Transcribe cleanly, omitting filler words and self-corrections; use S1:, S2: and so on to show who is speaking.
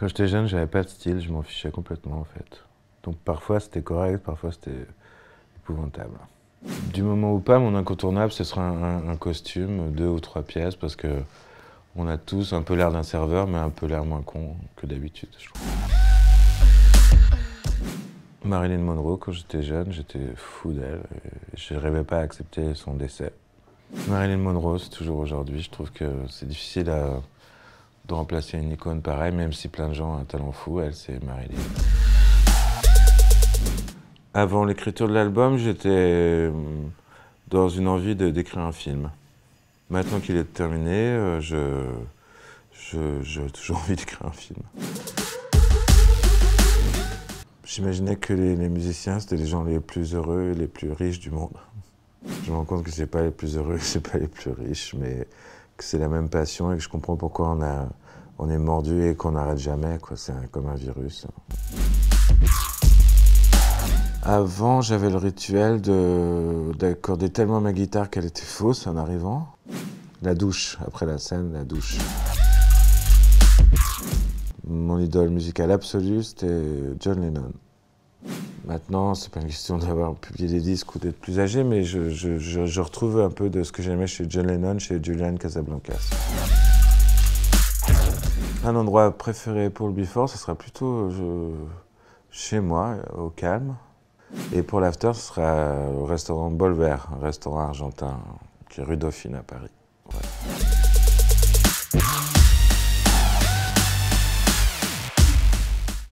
S1: Quand j'étais jeune, j'avais pas de style, je m'en fichais complètement en fait. Donc parfois c'était correct, parfois c'était épouvantable. Du moment où pas, mon incontournable, ce sera un costume, 2 ou 3 pièces, parce que on a tous un peu l'air d'un serveur, mais un peu l'air moins con que d'habitude, je trouve. Marilyn Monroe, quand j'étais jeune, j'étais fou d'elle. Je rêvais pas à accepter son décès. Marilyn Monroe, c'est toujours aujourd'hui. Je trouve que c'est difficile de remplacer une icône pareille, même si plein de gens ont un talent fou. Elle, c'est Marilyn. Avant l'écriture de l'album, j'étais dans une envie d'écrire un film. Maintenant qu'il est terminé, j'ai toujours envie d'écrire un film. J'imaginais que les musiciens, c'était les gens les plus heureux et les plus riches du monde. Je me rends compte que c'est pas les plus heureux, c'est pas les plus riches, mais que c'est la même passion et que je comprends pourquoi on est mordu et qu'on n'arrête jamais, quoi. C'est comme un virus. Avant, j'avais le rituel d'accorder tellement ma guitare qu'elle était fausse en arrivant. La douche, après la scène, la douche. Mon idole musicale absolue, c'était John Lennon. Maintenant, c'est pas une question d'avoir publié des disques ou d'être plus âgé, mais je retrouve un peu de ce que j'aimais chez John Lennon, chez Julian Casablancas. Un endroit préféré pour le before, ce sera plutôt chez moi, au calme. Et pour l'after, ce sera au restaurant Bolver, un restaurant argentin qui est rue Dauphine à Paris.